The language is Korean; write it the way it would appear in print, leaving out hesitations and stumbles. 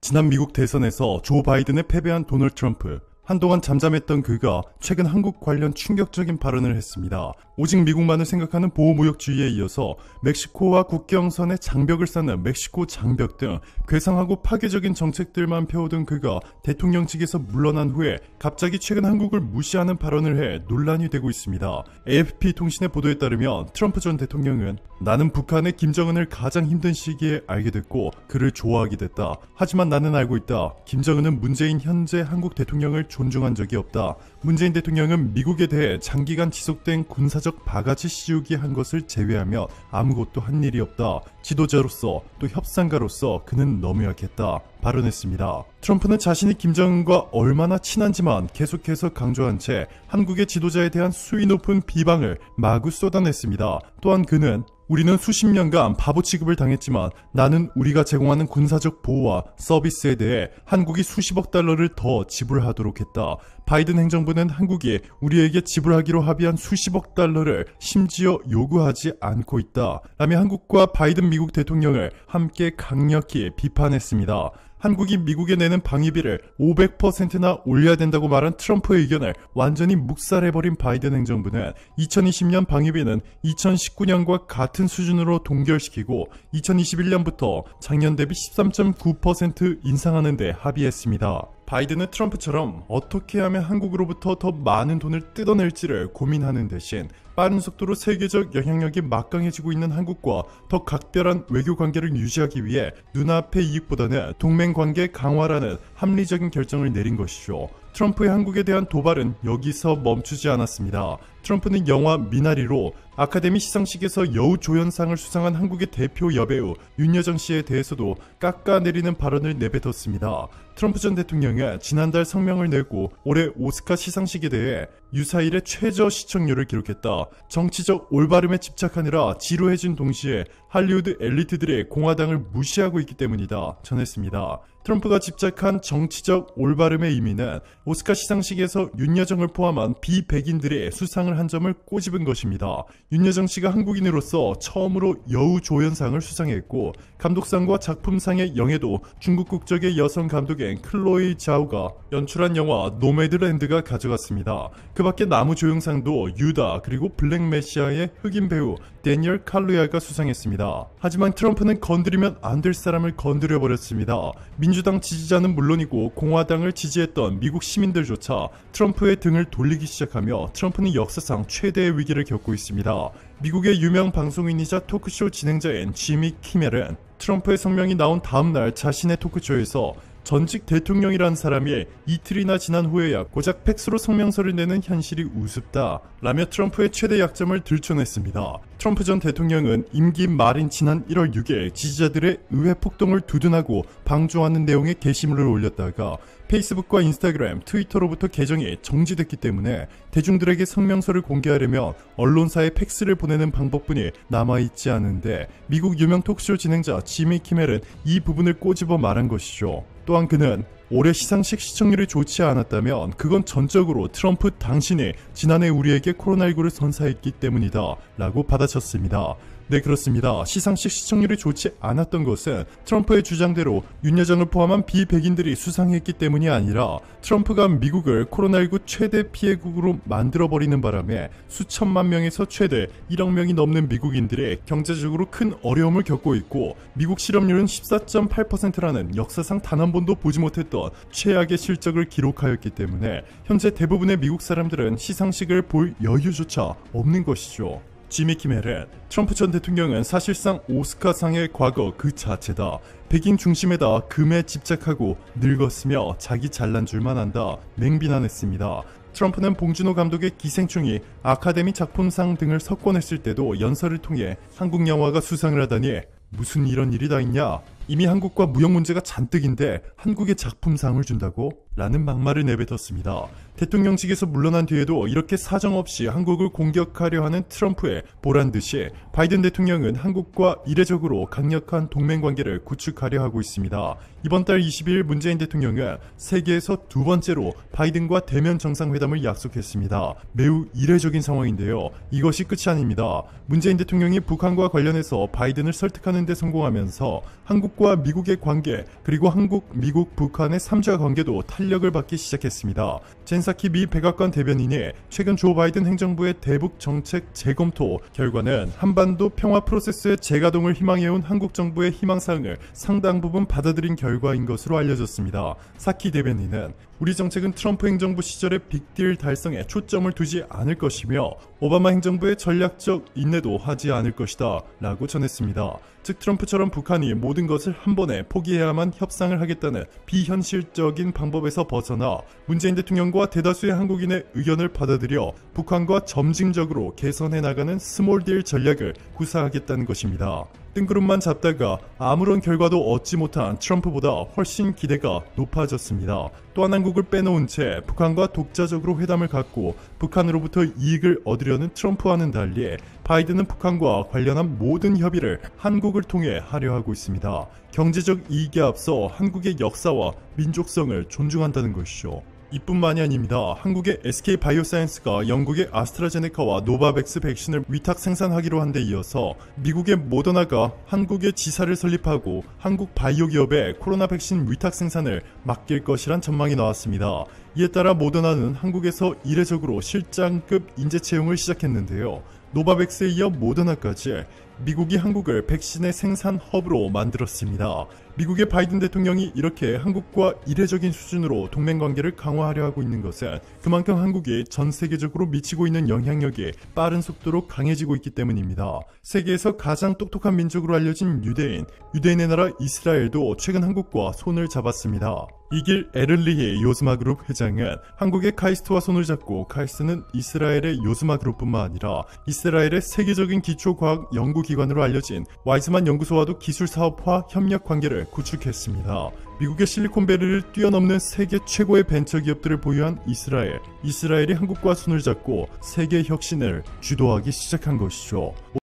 지난 미국 대선에서 조 바이든에 패배한 도널드 트럼프. 한동안 잠잠했던 그가 최근 한국 관련 충격적인 발언을 했습니다. 오직 미국만을 생각하는 보호무역주의에 이어서 멕시코와 국경선에 장벽을 쌓는 멕시코 장벽 등 괴상하고 파괴적인 정책들만 펴오던 그가 대통령직에서 물러난 후에 갑자기 최근 한국을 무시하는 발언을 해 논란이 되고 있습니다. AFP통신의 보도에 따르면 트럼프 전 대통령은 나는 북한의 김정은을 가장 힘든 시기에 알게 됐고 그를 좋아하게 됐다. 하지만 나는 알고 있다. 김정은은 문재인 현재 한국 대통령을 존중한 적이 없다. 문재인 대통령은 미국에 대해 장기간 지속된 군사적 바가지 씌우기 한 것을 제외하며 아무것도 한 일이 없다. 지도자로서 또 협상가로서 그는 너무 약했다. 발언했습니다. 트럼프는 자신이 김정은과 얼마나 친한지만 계속해서 강조한 채 한국의 지도자에 대한 수위 높은 비방을 마구 쏟아냈습니다. 또한 그는 우리는 수십 년간 바보 취급을 당했지만 나는 우리가 제공하는 군사적 보호와 서비스에 대해 한국이 수십억 달러를 더 지불하도록 했다. 바이든 행정부는 한국이 우리에게 지불하기로 합의한 수십억 달러를 심지어 요구하지 않고 있다. 라며 한국과 바이든 미국 대통령을 함께 강력히 비판했습니다. 한국이 미국에 내는 방위비를 500%나 올려야 된다고 말한 트럼프의 의견을 완전히 묵살해버린 바이든 행정부는 2020년 방위비는 2019년과 같은 수준으로 동결시키고 2021년부터 작년 대비 13.9% 인상하는 데 합의했습니다. 바이든은 트럼프처럼 어떻게 하면 한국으로부터 더 많은 돈을 뜯어낼지를 고민하는 대신 빠른 속도로 세계적 영향력이 막강해지고 있는 한국과 더 각별한 외교 관계를 유지하기 위해 눈앞의 이익보다는 동맹 관계 강화라는 합리적인 결정을 내린 것이죠. 트럼프의 한국에 대한 도발은 여기서 멈추지 않았습니다. 트럼프는 영화 미나리로 아카데미 시상식에서 여우조연상을 수상한 한국의 대표 여배우 윤여정 씨에 대해서도 깎아내리는 발언을 내뱉었습니다. 트럼프 전 대통령은 지난달 성명을 내고 올해 오스카 시상식에 대해 유사일의 최저 시청률을 기록했다. 정치적 올바름에 집착하느라 지루해진 동시에 할리우드 엘리트들이 공화당을 무시하고 있기 때문이다 전했습니다. 트럼프가 집착한 정치적 올바름의 의미는 오스카 시상식에서 윤여정을 포함한 비백인들이 수상을 한 점을 꼬집은 것입니다. 윤여정 씨가 한국인으로서 처음으로 여우조연상을 수상했고 감독상과 작품상의 영예도 중국 국적의 여성 감독인 클로이 자오가 연출한 영화 노매드랜드가 가져갔습니다. 그 밖에 나무조연상도 유다 그리고 블랙 메시아의 흑인 배우 데니얼 칼루야가 수상했습니다. 하지만 트럼프는 건드리면 안 될 사람을 건드려버렸습니다. 민주당 지지자는 물론이고 공화당을 지지했던 미국 시민들조차 트럼프의 등을 돌리기 시작하며 트럼프는 역사상 최대의 위기를 겪고 있습니다. 미국의 유명 방송인이자 토크쇼 진행자인 지미 키멜은 트럼프의 성명이 나온 다음날 자신의 토크쇼에서 전직 대통령이란 사람이 이틀이나 지난 후에야 고작 팩스로 성명서를 내는 현실이 우습다 라며 트럼프의 최대 약점을 들춰냈습니다. 트럼프 전 대통령은 임기 말인 지난 1월 6일 지지자들의 의회 폭동을 두둔하고 방조하는 내용의 게시물을 올렸다가 페이스북과 인스타그램, 트위터로부터 계정이 정지됐기 때문에 대중들에게 성명서를 공개하려면 언론사에 팩스를 보내는 방법뿐이 남아있지 않은데 미국 유명 톡쇼 진행자 지미 키멜은 이 부분을 꼬집어 말한 것이죠. 또한 그는 올해 시상식 시청률이 좋지 않았다면 그건 전적으로 트럼프 당신이 지난해 우리에게 코로나19를 선사했기 때문이다 라고 받아쳤습니다. 네, 그렇습니다. 시상식 시청률이 좋지 않았던 것은 트럼프의 주장대로 윤여정을 포함한 비백인들이 수상했기 때문이 아니라 트럼프가 미국을 코로나19 최대 피해국으로 만들어버리는 바람에 수천만 명에서 최대 1억 명이 넘는 미국인들이 경제적으로 큰 어려움을 겪고 있고 미국 실업률은 14.8%라는 역사상 단 한 번도 보지 못했던 최악의 실적을 기록하였기 때문에 현재 대부분의 미국 사람들은 시상식을 볼 여유조차 없는 것이죠. 지미 키멜은 트럼프 전 대통령은 사실상 오스카상의 과거 그 자체다. 백인 중심에다 금에 집착하고 늙었으며 자기 잘난 줄만 안다. 맹비난했습니다. 트럼프는 봉준호 감독의 기생충이 아카데미 작품상 등을 석권했을 때도 연설을 통해 한국 영화가 수상을 하다니 무슨 이런 일이 다 있냐? 이미 한국과 무역 문제가 잔뜩인데 한국에 작품상을 준다고? 라는 막말을 내뱉었습니다. 대통령직에서 물러난 뒤에도 이렇게 사정없이 한국을 공격하려 하는 트럼프의 보란듯이 바이든 대통령은 한국과 이례적으로 강력한 동맹관계를 구축하려 하고 있습니다. 이번 달 22일 문재인 대통령은 세계에서 두 번째로 바이든과 대면 정상회담을 약속했습니다. 매우 이례적인 상황인데요. 이것이 끝이 아닙니다. 문재인 대통령이 북한과 관련해서 바이든을 설득하는 데 성공하면서 한국과 미국의 관계, 그리고 한국, 미국, 북한의 3자 관계도 탄력을 받기 시작했습니다. 젠 사키 미 백악관 대변인이 최근 조 바이든 행정부의 대북 정책 재검토 결과는 한반도 평화 프로세스의 재가동을 희망해온 한국 정부의 희망사항을 상당 부분 받아들인 결과인 것으로 알려졌습니다. 사키 대변인은 우리 정책은 트럼프 행정부 시절의 빅딜 달성에 초점을 두지 않을 것이며 오바마 행정부의 전략적 인내도 하지 않을 것이다 라고 전했습니다. 즉 트럼프처럼 북한이 모든 것을 한 번에 포기해야만 협상을 하겠다는 비현실적인 방법에서 벗어나 문재인 대통령과 대다수의 한국인의 의견을 받아들여 북한과 점진적으로 개선해 나가는 스몰딜 전략을 구사하겠다는 것입니다. 뜬구름만 잡다가 아무런 결과도 얻지 못한 트럼프보다 훨씬 기대가 높아졌습니다. 또한 한국을 빼놓은 채 북한과 독자적으로 회담을 갖고 북한으로부터 이익을 얻으려는 트럼프와는 달리 바이든은 북한과 관련한 모든 협의를 한국을 통해 하려 하고 있습니다. 경제적 이익에 앞서 한국의 역사와 민족성을 존중한다는 것이죠. 이뿐만이 아닙니다. 한국의 SK바이오사이언스가 영국의 아스트라제네카와 노바백스 백신을 위탁 생산하기로 한 데 이어서 미국의 모더나가 한국에 지사를 설립하고 한국 바이오 기업에 코로나 백신 위탁 생산을 맡길 것이란 전망이 나왔습니다. 이에 따라 모더나는 한국에서 이례적으로 실장급 인재 채용을 시작했는데요. 노바백스에 이어 모더나까지 미국이 한국을 백신의 생산 허브로 만들었습니다. 미국의 바이든 대통령이 이렇게 한국과 이례적인 수준으로 동맹관계를 강화하려 하고 있는 것은 그만큼 한국이 전 세계적으로 미치고 있는 영향력이 빠른 속도로 강해지고 있기 때문입니다. 세계에서 가장 똑똑한 민족으로 알려진 유대인의 나라 이스라엘도 최근 한국과 손을 잡았습니다. 이길 에를리히 요스마그룹 회장은 한국의 카이스트와 손을 잡고 카이스트는 이스라엘의 요스마그룹뿐만 아니라 이스라엘의 세계적인 기초과학 연구기관으로 알려진 와이즈만 연구소와도 기술사업화 협력 관계를 구축했습니다. 미국의 실리콘밸리를 뛰어넘는 세계 최고의 벤처기업들을 보유한 이스라엘이 한국과 손을 잡고 세계 혁신을 주도하기 시작한 것이죠.